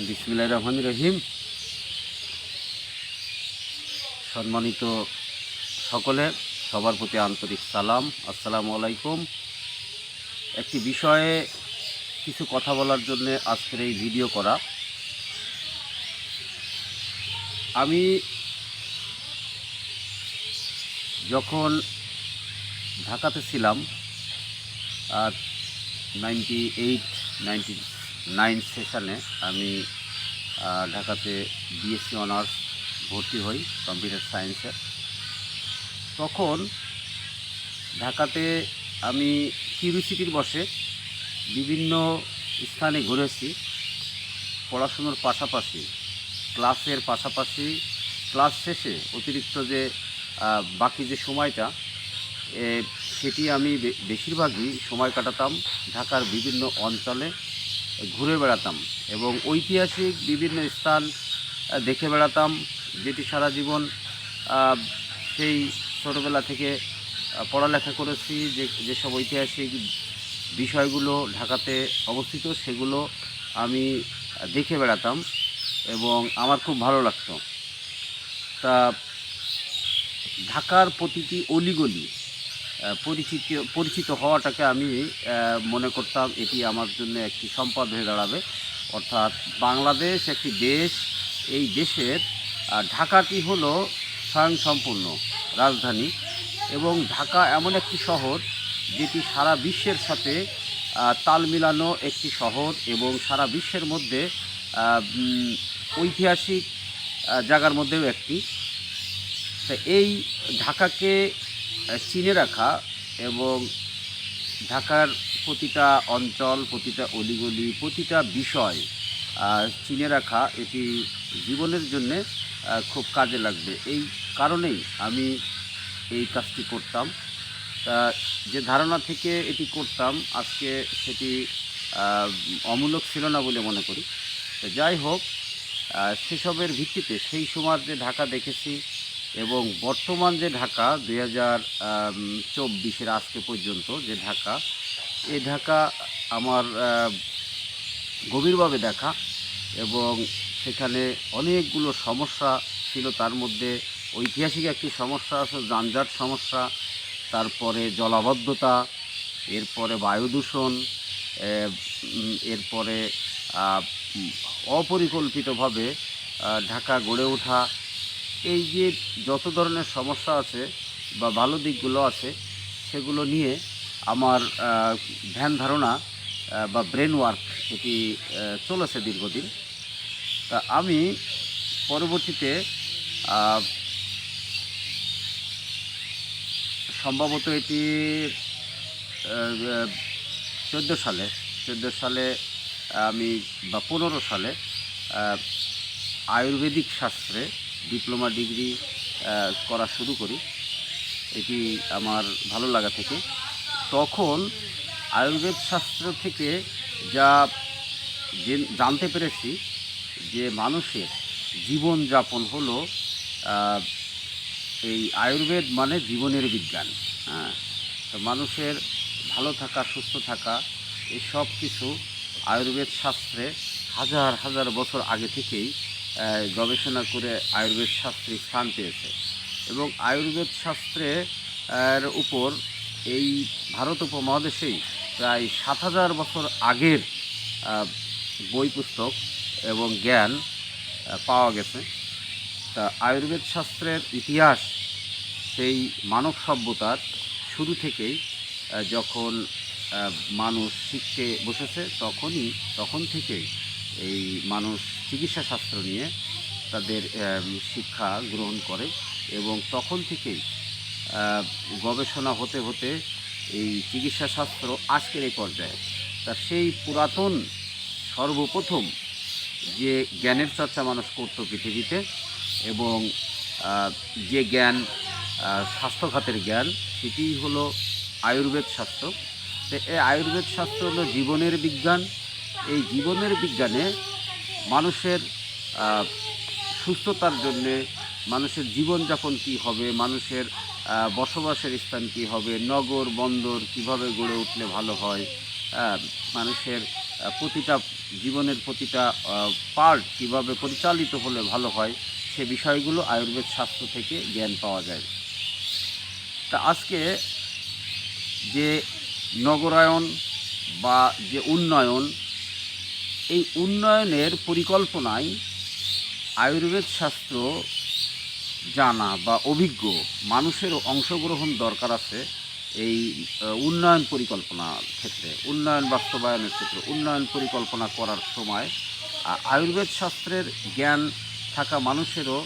বিসমিল্লাহির রহমানির রহিম। সম্মানিত সকলে, সবার প্রতি আন্তরিক সালাম, আসসালামু আলাইকুম। একটি বিষয়ে কিছু কথা বলার জন্য আজকের এই ভিডিও করা। আমি যখন ঢাকাতে ছিলাম 98-99 সেশনে আমি ঢাকাতে বিএসসি অনার্স ভর্তি হই কম্পিউটার সায়েন্সে। তখন ঢাকাতে আমি কিউরিসিটির বসে বিভিন্ন স্থানে ঘুরেছি। পড়াশুনোর পাশাপাশি, ক্লাসের পাশাপাশি, ক্লাস শেষে অতিরিক্ত যে বাকি যে সময়টা সেটি আমি বেশিরভাগই সময় কাটাতাম ঢাকার বিভিন্ন অঞ্চলে ঘুরে বেড়াতাম এবং ঐতিহাসিক বিভিন্ন স্থান দেখে বেড়াতাম, যেটি সারা জীবন সেই ছোটোবেলা থেকে পড়ালেখা করেছি। যেসব ঐতিহাসিক বিষয়গুলো ঢাকাতে অবস্থিত সেগুলো আমি দেখে বেড়াতাম এবং আমার খুব ভালো লাগতো। তা ঢাকার প্রতিটি অলিগলি পরিচিত হওয়াটাকে আমি মনে করতাম এটি আমার জন্য একটি সম্পদ হয়ে দাঁড়াবে। অর্থাৎ বাংলাদেশ একটি দেশ, এই দেশের ঢাকাটি হলো স্বয়ংসম্পূর্ণ রাজধানী এবং ঢাকা এমন একটি শহর যেটি সারা বিশ্বের সাথে তাল মিলানো একটি শহর এবং সারা বিশ্বের মধ্যে ঐতিহাসিক জায়গার মধ্যেও একটি। তা এই ঢাকাকে চিনে রাখা এবং ঢাকার প্রতিটা অঞ্চল, প্রতিটা অলিগলি, প্রতিটা বিষয় চিনে রাখা এটি জীবনের জন্যে খুব কাজে লাগবে। এই কারণেই আমি এই কাজটি করতাম। তা যে ধারণা থেকে এটি করতাম আজকে সেটি অমূলক ছিল না বলে মনে করি। তো যাই হোক, সেসবের ভিত্তিতে সেই সময় যে ঢাকা দেখেছি এবং বর্তমান যে ঢাকা 2024-এর আজকে পর্যন্ত যে ঢাকা, এই ঢাকা আমার গভীরভাবে দেখা এবং সেখানে অনেকগুলো সমস্যা ছিল। তার মধ্যে ঐতিহাসিক একটি সমস্যা আছে, যানজট সমস্যা, তারপরে জলাবদ্ধতা, এরপরে বায়ু দূষণ, এরপরে অপরিকল্পিতভাবে ঢাকা গড়ে ওঠা। এই যে যত ধরনের সমস্যা আছে বা ভালো দিকগুলো আছে সেগুলো নিয়ে আমার ধ্যান ধারণা বা ব্রেন ওয়ার্ক এটি চলেছে দীর্ঘদিন। তা আমি পরবর্তীতে সম্ভবত এটি 14 সালে আমি বা 15 সালে আয়ুর্বেদিক শাস্ত্রে ডিপ্লোমা ডিগ্রি করা শুরু করি। এটি আমার ভালো লাগা থেকে। তখন আয়ুর্বেদ শাস্ত্র থেকে যা জানতে পেরেছি যে মানুষের জীবনযাপন হলো এই আয়ুর্বেদ মানে জীবনের বিজ্ঞান। হ্যাঁ, তো মানুষের ভালো থাকা, সুস্থ থাকা, এই সব কিছু আয়ুর্বেদ শাস্ত্রে হাজার হাজার বছর আগে থেকেই গবেষণা করে আয়ুর্বেদ শাস্ত্রে স্থান পেয়েছে এবং আয়ুর্বেদ শাস্ত্রের উপর এই ভারত উপমহাদেশেই প্রায় 7,000 বছর আগের বই পুস্তক এবং জ্ঞান পাওয়া গেছে। তা আয়ুর্বেদ শাস্ত্রের ইতিহাস সেই মানব সভ্যতার শুরু থেকেই, যখন মানুষ শিখতে বসেছে তখন থেকেই এই মানুষ চিকিৎসা শাস্ত্র নিয়ে তাদের শিক্ষা গ্রহণ করে এবং তখন থেকেই গবেষণা হতে হতে এই চিকিৎসা শাস্ত্র আজকের এই পর্যায়ে। তা সেই পুরাতন সর্বপ্রথম যে জ্ঞানের চর্চা মানুষ করত পৃথিবীতে এবং যে জ্ঞান স্বাস্থ্যখাতের জ্ঞান, সেটি হলো আয়ুর্বেদ শাস্ত্র। তো এই আয়ুর্বেদ শাস্ত্র হলো জীবনের বিজ্ঞান। এই জীবনের বিজ্ঞানে মানুষের সুস্থতার জন্যে, মানুষের জীবনযাপন কী হবে, মানুষের বসবাসের স্থান কী হবে, নগর বন্দর কীভাবে গড়ে উঠলে ভালো হয়, মানুষের প্রতিটা জীবনের প্রতিটা পার্ট কীভাবে পরিচালিত হলে ভালো হয়, সে বিষয়গুলো আয়ুর্বেদ শাস্ত্র থেকে জ্ঞান পাওয়া যায়। তা আজকে যে নগরায়ন বা যে উন্নয়ন, এই উন্নয়নের পরিকল্পনায় আয়ুর্বেদ শাস্ত্র জানা বা অভিজ্ঞ মানুষেরও অংশগ্রহণ দরকার আছে এই উন্নয়ন পরিকল্পনার ক্ষেত্রে, উন্নয়ন বাস্তবায়নের ক্ষেত্রে। উন্নয়ন পরিকল্পনা করার সময় আয়ুর্বেদ শাস্ত্রের জ্ঞান থাকা মানুষেরও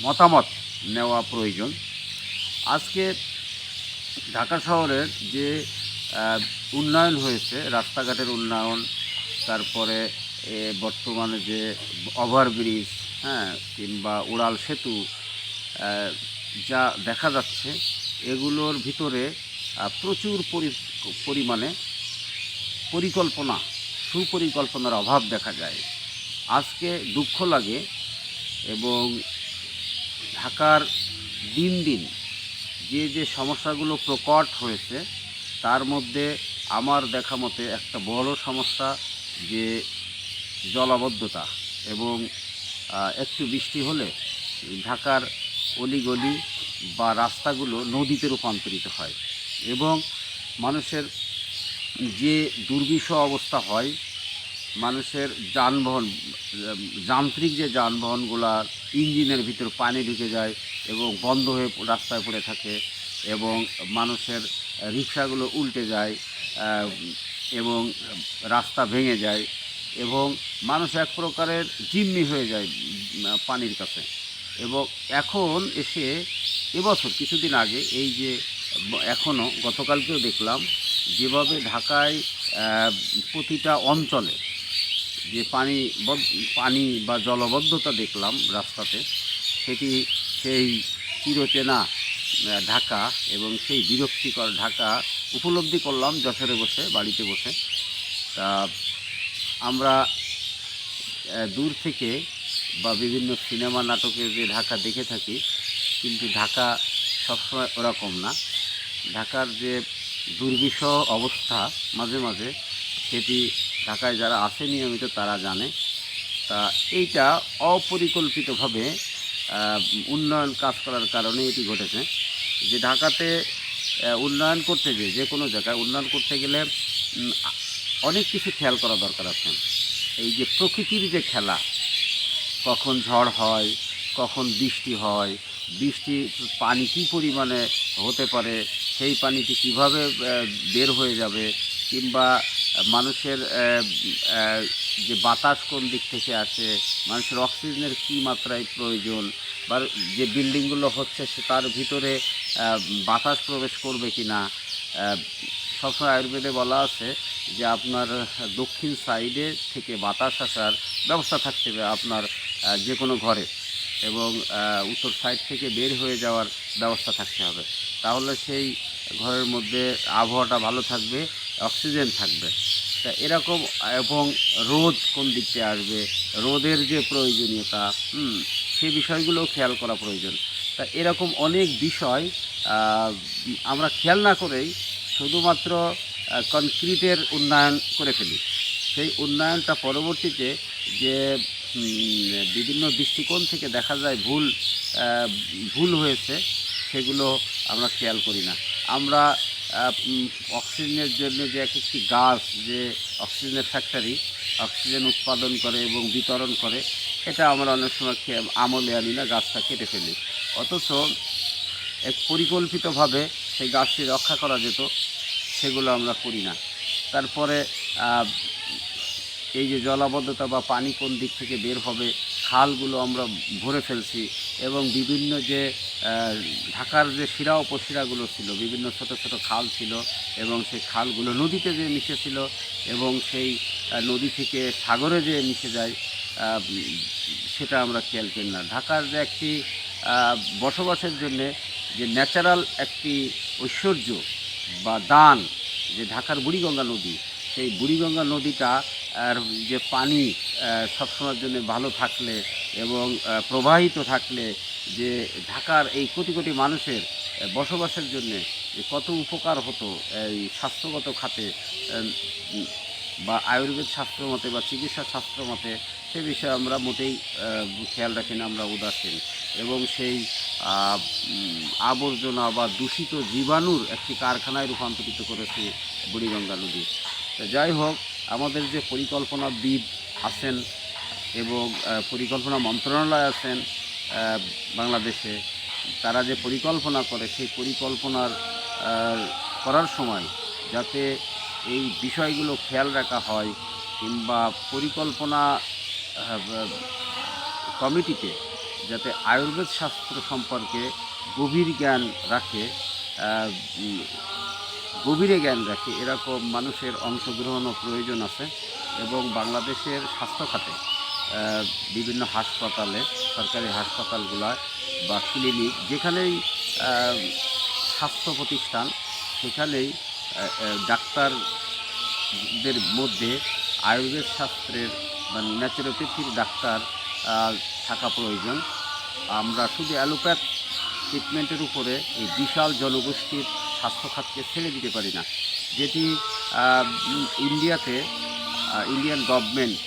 মতামত নেওয়া প্রয়োজন। আজকে ঢাকা শহরের যে উন্নয়ন হয়েছে, রাস্তাঘাটের উন্নয়ন, তারপরে বর্তমানে যে ওভারব্রিজ, হ্যাঁ, কিংবা উড়াল সেতু যা দেখা যাচ্ছে, এগুলোর ভিতরে প্রচুর পরিমাণে পরিকল্পনা, সুপরিকল্পনার অভাব দেখা যায়। আজকে দুঃখ লাগে এবং ঢাকার দিন দিন যে সমস্যাগুলো প্রকট হয়েছে, তার মধ্যে আমার দেখা মতে একটা বড় সমস্যা যে জলাবদ্ধতা। এবং একটু বৃষ্টি হলে ঢাকার অলিগলি বা রাস্তাগুলো নদীতে রূপান্তরিত হয় এবং মানুষের যে দুর্বিষহ অবস্থা হয়, মানুষের যানবাহন, যান্ত্রিক যে যানবাহনগুলার ইঞ্জিনের ভিতর পানি ঢুকে যায় এবং বন্ধ হয়ে রাস্তায় পড়ে থাকে, এবং মানুষের রিক্সাগুলো উল্টে যায় এবং রাস্তা ভেঙে যায়, এবং মানুষ এক প্রকারের জিম্মি হয়ে যায় পানির কাছে। এবং এখন এসে এবছর কিছুদিন আগে এই যে এখনও গতকালকেও দেখলাম যেভাবে ঢাকায় প্রতিটা অঞ্চলে যে পানি বা জলবদ্ধতা দেখলাম রাস্তাতে, সেটি সেই চিরচেনা ঢাকা এবং সেই বিরক্তিকর ঢাকা উপলব্ধি করলাম যশোরে বসে, বাড়িতে বসে। তা আমরা দূর থেকে বা বিভিন্ন সিনেমা নাটকে যে ঢাকা দেখে থাকি, কিন্তু ঢাকা সবসময় ওরকম না। ঢাকার যে দুর্বিষহ অবস্থা মাঝে মাঝে, সেটি ঢাকায় যারা আসে নিয়মিত তারা জানে। তা এইটা অপরিকল্পিতভাবে উন্নয়ন কাজ করার কারণে এটি ঘটেছে। যে ঢাকাতে উন্নয়ন করতে যে কোনো জায়গায় উন্নয়ন করতে গেলে অনেক কিছু খেয়াল করা দরকার আছে। এই যে প্রকৃতির যে খেলা, কখন ঝড় হয়, কখন বৃষ্টি হয়, বৃষ্টি পানি কী পরিমাণে হতে পারে, সেই পানিটি কিভাবে বের হয়ে যাবে, কিংবা মানুষের যে বাতাস কোন দিক থেকে আসে, মানুষের অক্সিজেনের কী মাত্রায় প্রয়োজন, বা যে বিল্ডিংগুলো হচ্ছে সে তার ভিতরে বাতাস প্রবেশ করবে কি না। সবসময় আয়ুর্বেদে বলা আছে যে আপনার দক্ষিণ সাইডে থেকে বাতাস আসার ব্যবস্থা থাকতে হবে আপনার যে কোনো ঘরে, এবং উত্তর সাইড থেকে বের হয়ে যাওয়ার ব্যবস্থা থাকতে হবে। তাহলে সেই ঘরের মধ্যে আবহাওয়াটা ভালো থাকবে, অক্সিজেন থাকবে। তা এরকম, এবং রোদ কোন দিক থেকে আসবে, রোদের যে প্রয়োজনীয়তা, সেই বিষয়গুলোও খেয়াল করা প্রয়োজন। তা এরকম অনেক বিষয় আমরা খেয়াল না করেই শুধুমাত্র কনক্রিটের উন্নয়ন করে ফেলি। সেই উন্নয়নটা পরবর্তীতে যে বিভিন্ন দৃষ্টিকোণ থেকে দেখা যায় ভুল হয়েছে, সেগুলো আমরা খেয়াল করি না। আমরা অক্সিজেনের জন্য যে একটি গাছ, যে অক্সিজেনের ফ্যাক্টরি অক্সিজেন উৎপাদন করে এবং বিতরণ করে, এটা আমরা অনেক সময় আমলে আনি না, গাছটা কেটে ফেলি। অথচ এক পরিকল্পিতভাবে সেই গাছটি রক্ষা করা যেত, সেগুলো আমরা করি না। তারপরে এই যে জলাবদ্ধতা বা পানি কোন দিক থেকে বের হবে, খালগুলো আমরা ভরে ফেলছি, এবং বিভিন্ন যে ঢাকার যে শিরা উপশিরাগুলো ছিল, বিভিন্ন ছোট ছোট খাল ছিল, এবং সেই খালগুলো নদীতে যে মিশেছিল এবং সেই নদী থেকে সাগরে যে মিশে যায়, সেটা আমরা খেয়াল করি না। ঢাকার যে একটি বসবাসের জন্যে যে ন্যাচারাল একটি ঐশ্বর্য বা দান, যে ঢাকার বুড়িগঙ্গা নদী, সেই বুড়িগঙ্গা নদীটা আর যে পানি সবসময়ের জন্য ভালো থাকলে এবং প্রবাহিত থাকলে, যে ঢাকার এই কোটি কোটি মানুষের বসবাসের জন্যে যে কত উপকার হতো এই স্বাস্থ্যগত খাতে, উম, বা আয়ুর্বেদ শাস্ত্র মতে বা চিকিৎসা শাস্ত্র মতে সে বিষয়ে আমরা মোটেই খেয়াল রাখি না, আমরা উদাসীন। এবং সেই আবর্জনা বা দূষিত জীবাণুর একটি কারখানায় রূপান্তরিত করেছে বুড়িগঙ্গা নদী। তো যাই হোক, আমাদের যে পরিকল্পনাবিদ আছেন এবং পরিকল্পনা মন্ত্রণালয় আছেন বাংলাদেশে, তারা যে পরিকল্পনা করে সেই পরিকল্পনার করার সময় যাতে এই বিষয়গুলো খেয়াল রাখা হয়, কিংবা পরিকল্পনা কমিটিতে যাতে আয়ুর্বেদ শাস্ত্র সম্পর্কে গভীর জ্ঞান রাখে, আহ, উম, গভীরে জ্ঞান রাখে, এরকম মানুষের অংশগ্রহণও প্রয়োজন আছে। এবং বাংলাদেশের স্বাস্থ্য খাতে বিভিন্ন হাসপাতালে, সরকারি হাসপাতালগুলো বা ক্লিনিক, যেখানেই আহ, স্বাস্থ্য প্রতিষ্ঠান, সেখানেই ডাক্তারদের মধ্যে আয়ুর্বেদ শাস্ত্রের বা ন্যাচুরোপ্যাথির ডাক্তার থাকা প্রয়োজন। আমরা শুধু অ্যালোপ্যাথ ট্রিটমেন্টের উপরে এই বিশাল জনগোষ্ঠীর স্বাস্থ্য খাতকে ছেড়ে দিতে পারি না, যেটি ইন্ডিয়াতে ইন্ডিয়ান গভর্নমেন্ট,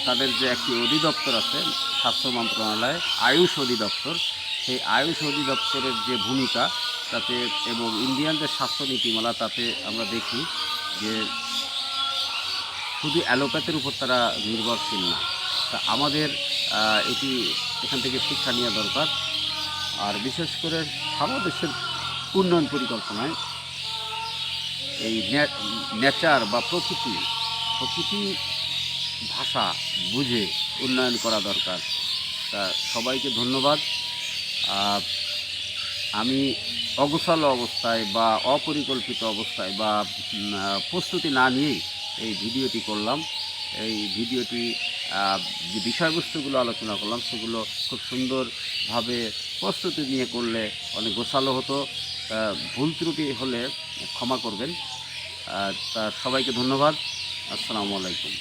তাদের যে একটি অধিদপ্তর আছে স্বাস্থ্য মন্ত্রণালয়, আয়ুষ অধিদপ্তর, সেই আয়ুষ অধিদপ্তরের যে ভূমিকা তাতে, এবং ইন্ডিয়ান যে স্বাস্থ্য নীতিমালা, তাতে আমরা দেখি যে শুধু অ্যালোপ্যাথের উপর তারা নির্ভরশীল না। তা আমাদের এটি এখান থেকে শিক্ষা নেওয়া দরকার। আর বিশেষ করে সারা দেশের উন্নয়ন পরিকল্পনায় এই নেচার বা প্রকৃতি ভাষা বুঝে উন্নয়ন করা দরকার। তা সবাইকে ধন্যবাদ। আমি অগোছালো অবস্থায় বা অপরিকল্পিত অবস্থায় বা প্রস্তুতি না নিয়েই এই ভিডিওটি করলাম। এই ভিডিওটি যে বিষয়বস্তুগুলো আলোচনা করলাম সেগুলো খুব সুন্দরভাবে প্রস্তুতি নিয়ে করলে অনেক গোছালো হতো। ভুল ত্রুটি হলে ক্ষমা করবেন। তা সবাইকে ধন্যবাদ। আসসালামু আলাইকুম।